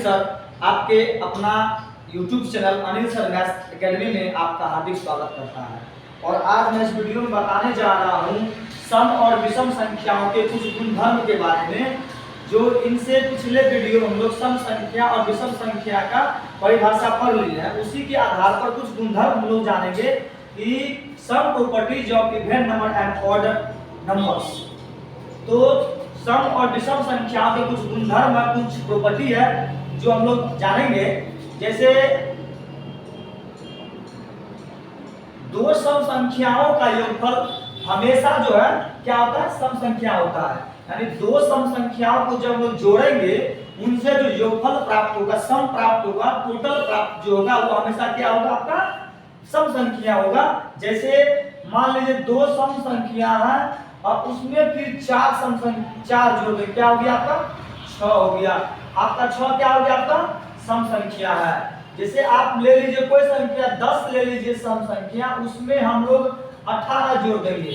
Sir, आपके अपना YouTube channel Anil sir maths academy में आपका हार्दिक स्वागत करता है। और आज मैं इस वीडियो में बताने जा रहा हूँ सम और विषम संख्याओं के कुछ गुणधर्म के बारे में, जो इनसे पिछले वीडियो में हम लोग सम संख्या और विषम संख्या का परिभाषा पढ़ लिए हैं। उसी के आधार पर कुछ गुणधर्म हम लोग जानेंगे कि some properties of even number and odd numbers. तो सम और विषम संख्याओं के कुछ गुणधर्म है, कुछ प्रॉपर्टी है जो हम लोग जानेंगे। जैसे दो सम संख्याओं का योगफल हमेशा जो है क्या होता है, सम संख्या होता है। यानी दो सम संख्याओं को जब हम लोग जोड़ेंगे उनसे जो योगफल प्राप्त होगा, सम प्राप्त होगा, टोटल प्राप्त जो होगा वो हमेशा क्या होगा, आपका सम संख्या होगा। जैसे मान लीजिए दो सम संख्या है और उसमें फिर चार जोड़ दें, क्या हो गया आपका 6 हो गया। आपका 6 क्या हो गया, आपका सम संख्या है। जैसे आप ले लीजिए कोई संख्या 10 ले लीजिए सम संख्या, उसमें हम लोग 18 जोड़ देंगे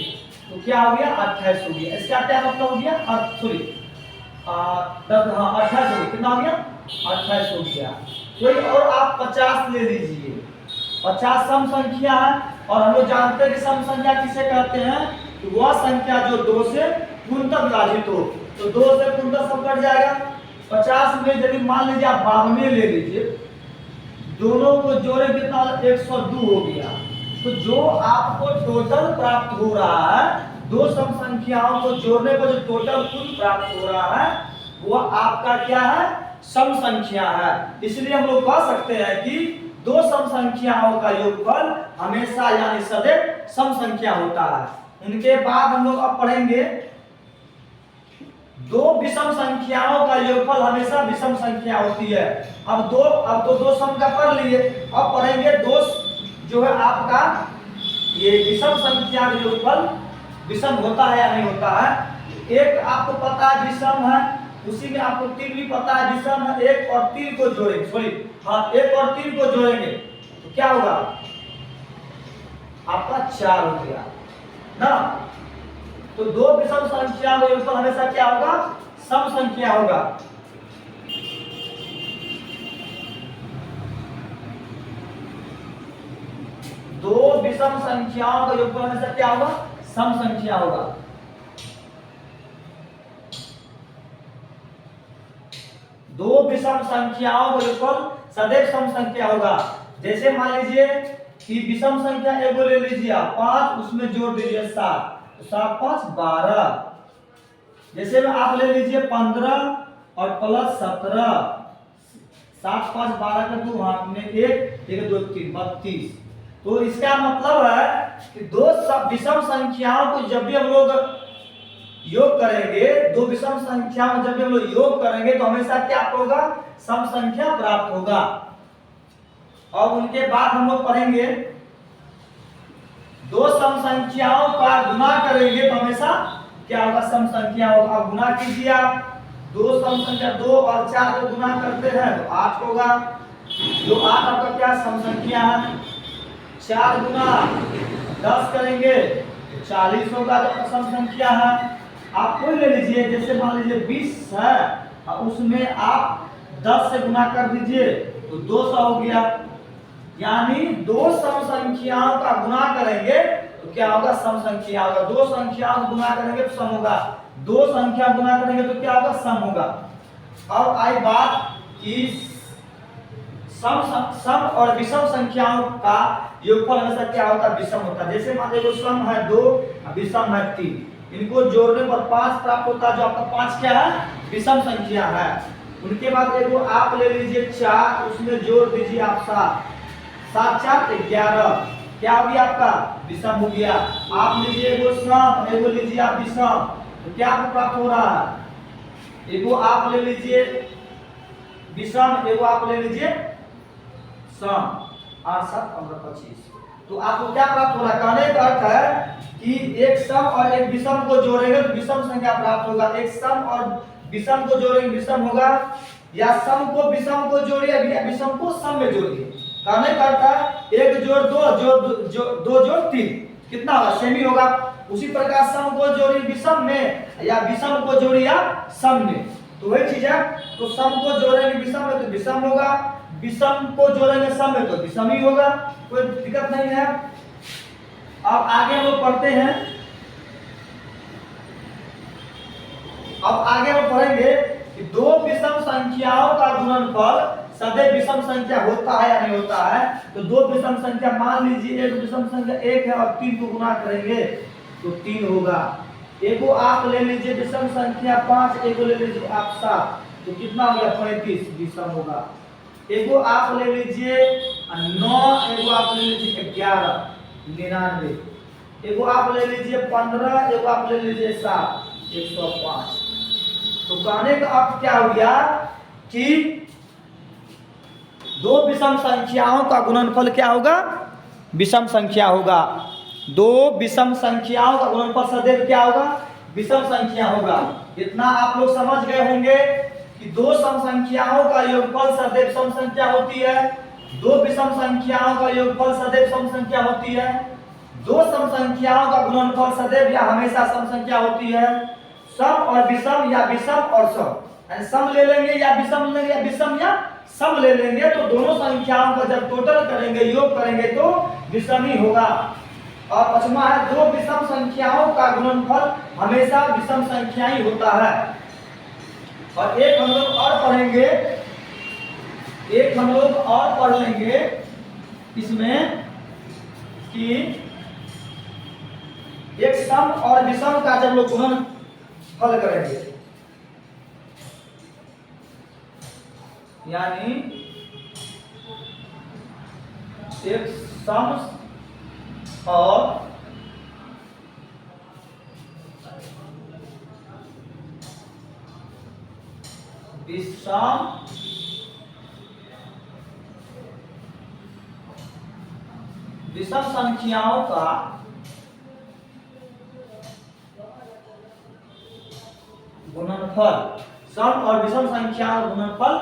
तो क्या हो गया 28 हो गया। इसका क्या मतलब हो गया, सॉरी 28 हो गया, कितना हो गया 28 हो गया। कोई और आप 50 ले लीजिए, 50 सम संख्या है और हम लोग जानते हैं कि सम संख्या किसे कहते हैं, तो वह संख्या जो 2 से पूर्णतः विभाजित हो। तो 2 से पूर्णतः सब कट जाएगा। 50 में यदि मान लीजिए आप 52 ले लीजिए, दोनों को जोड़े कितना 102 हो गया। तो जो आपको टोटल प्राप्त हो रहा है, दो सम संख्याओं को जोड़ने पर जो टोटल कुल प्राप्त हो रहा है वो आपका क्या है, सम संख्या है। इसलिए हम लोग कह सकते हैं कि दो सम संख्याओं का योगफल हमेशा यानी सदैव सम संख्या होता है। उनके बाद हम लोग अब पढ़ेंगे दो विषम संख्याओं का योगफल हमेशा विषम संख्या होती है। अब दो सम का पढ़ लिए, अब पढ़ेंगे दो जो है आपका ये विषम संख्या का योगफल विषम होता है या नहीं होता है। एक आपको पता है विषम है, उसी में आपको 3 भी पता है विषम है। 1 और 3 को जोड़ेंगे, सॉरी हाँ 1 और 3 को जोड़ेंगे तो क्या होगा आपका 4 हो गया ना। तो दो विषम संख्या का योगफल हमेशा क्या होगा, सम संख्या होगा। दो विषम संख्याओं का योगफल हमेशा क्या होगा, सम संख्या होगा। दो विषम संख्याओं का योगफल सदैव सम संख्या होगा। जैसे मान लीजिए कि विषम संख्या एगो ले लीजिए आप 5, उसमें जोड़ दीजिए 7, 7 5 12। जैसे में आप ले लीजिए 15 और प्लस 17, 7 5 12 का 2 हाथ में 1 2 3 32। तो इसका मतलब है कि दो विषम संख्याओं को जब भी हम लोग योग करेंगे, दो विषम संख्याओं जब भी हम लोग योग करेंगे तो हमेशा क्या होगा, सम संख्या प्राप्त होगा। और उनके बाद हम लोग पढ़ेंगे दो सम संख्याओं का गुना करेंगे तो हमेशा क्या होगा, सम संख्या होगा। गुना कीजिए आप, दो सम संख्या 2 और 4 को गुना करते हैं तो 8 होगा। जो 8 आपका क्या सम संख्या है। 4 गुना 10 करेंगे तो 40 होगा, जो सम संख्या है। आप कोई ले लीजिए, जैसे मान लीजिए 20 है और उसमें आप 10 से गुना कर दीजिए तो 200 हो गया। यानी दो सम संख्याओं का गुना करेंगे तो क्या होगा, सम संख्या होगा। दो संख्याओं को गुना करेंगे तो सम होगा, दो संख्या गुना करेंगे तो क्या होगा, सम होगा। अब आई बात कि सम और विषम संख्याओं का योगफल हमेशा क्या होता है, विषम होता है। जैसे मान लीजिए सम है 2, विषम है 3, इनको जोड़ने पर 5 प्राप्त होता है। जो आपका 5 क्या है, विषम संख्या है। उनके बाद एगो आप ले लीजिए 4, उसमें जोड़ दीजिए आप 7, 7 4 11, क्या हो गया आपका विषम हो गया। आप लीजिए एगो सम, एगो लीजिए आप विषम, तो क्या आपको प्राप्त हो रहा है, एगो आप ले लीजिए विषम, एगो आप ले लीजिए सम, 8 7 15 25। तो आपको क्या प्राप्त हो रहा है, कहने का अर्थ है कि एक सम और एक विषम को जोड़ेंगे तो विषम संख्या प्राप्त होगा। एक सम और विषम को जोड़ेंगे विषम होगा, या सम को विषम को जोड़िए या विषम को सम में जोड़िए। कहने का अर्थ है 1 जोड़ 2 जोड़ 3 कितना होगा, सेमी होगा। उसी प्रकार सम को जोड़िए विषम में या विषम को जोड़िए सम में। तो वही चीज है, तो सम को जोड़ेंगे विषम में तो विषम होगा, विषम को जोड़ेंगे सम में तो विषम ही होगा, कोई दिक्कत नहीं है। अब आगे हम लोग पढ़ते हैं, अब आगे हम पढ़ेंगे कि दो विषम संख्याओं का गुणनफल सदैव विषम संख्या होता है या नहीं होता है। तो दो विषम संख्या, मान लीजिए एक विषम संख्या 1 है और 3 को गुना करेंगे तो 3 होगा। एक को आप ले लीजिए विषम संख्या 5, एक को ले लीजिए आप 7, तो कितना हो गया 35, विषम होगा। एक को आप ले लीजिए 9, एक को आप ले लीजिए 11, 99। एक को आप ले लीजिए 15, एक को आप ले लीजिए 7, 105। तो कहने का अर्थ क्या हो गया कि दो विषम संख्याओं का गुणनफल क्या होगा, विषम संख्या होगा। दो विषम संख्याओं का गुणनफल सदैव क्या होगा, विषम संख्या होगा। इतना आप लोग समझ गए होंगे कि दो सम संख्याओं का योगफल सदैव सम संख्या होती है, दो विषम संख्याओं का योगफल सदैव सम संख्या होती है, दो सम संख्याओं का गुणनफल सदैव या हमेशा सम संख्या होती है। सम और विषम या विषम और सम, यानी सम ले लेंगे या विषम ले लेंगे या विषम या सम ले लेंगे, तो दोनों संख्याओं का जब टोटल करेंगे, योग करेंगे तो विषम ही होगा। और पांचवा है दो विषम संख्याओं का गुणनफल हमेशा विषम संख्या ही होता है। और एक हम लोग और पढ़ेंगे, एक हम लोग और पढ़ लेंगे इसमें कि एक सम और विषम का जब लोग गुणनफल करेंगे, यानी एक सम और विषम संख्याओं का गुणनफल, सम और विषम संख्याओं का गुणनफल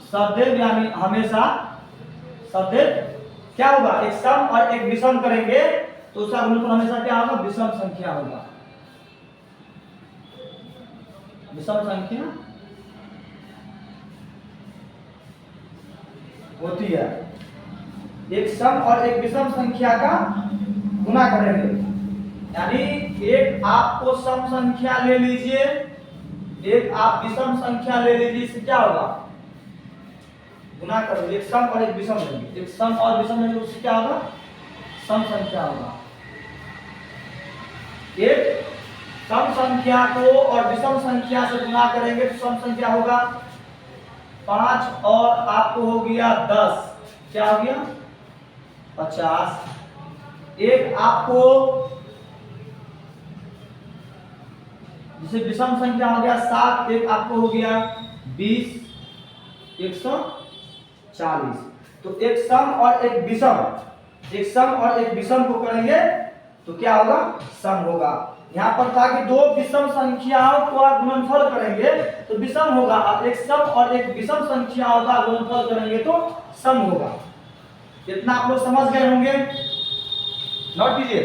सदैव यानी हमेशा, सदैव क्या होगा, एक सम और एक विषम करेंगे तो उसका गुणनफल हमेशा क्या होगा, विषम संख्या होगा। विषम संख्या होती है, एक सम और एक विषम संख्या का गुना करेंगे, यानी एक आपको सम संख्या ले लीजिए, एक आप विषम संख्या ले लीजिए, इससे क्या होगा, गुना करो, एक सम और एक विषम लेंगे, एक सम और विषम लेंगे उससे क्या होगा, सम संख्या होगा। एक सम संख्या को और विषम संख्या से गुना करेंगे तो सम संख्या होगा 5 और आपको हो गया 10, क्या हो गया 50। एक आपको जैसे विषम संख्या हो गया 7, एक आपको हो गया 20, 140। तो एक सम और एक विषम, एक सम और एक विषम को करेंगे तो क्या होगा, सम होगा। यहाँ पर था कि दो विषम संख्याओं का गुणनफल करेंगे तो विषम होगा, और एक सम और एक विषम संख्याओं का गुणनफल करेंगे तो सम होगा। इतना आप लोग समझ गए होंगे, नोट कीजिए।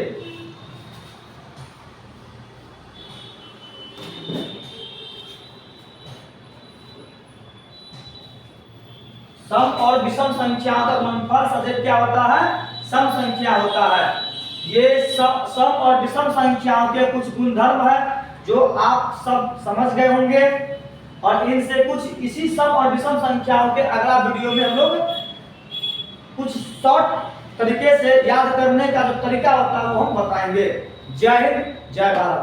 सम और विषम संख्याओं का गुणनफल सदैव क्या होता है, सम संख्या होता है। ये सम और विषम संख्याओं के कुछ गुणधर्म है जो आप सब समझ गए होंगे, और इनसे कुछ इसी सम और विषम संख्याओं के अगला वीडियो में हम लोग कुछ शॉर्ट तरीके से याद करने का जो तरीका होता है वो हम बताएंगे। जय हिंद, जय भारत।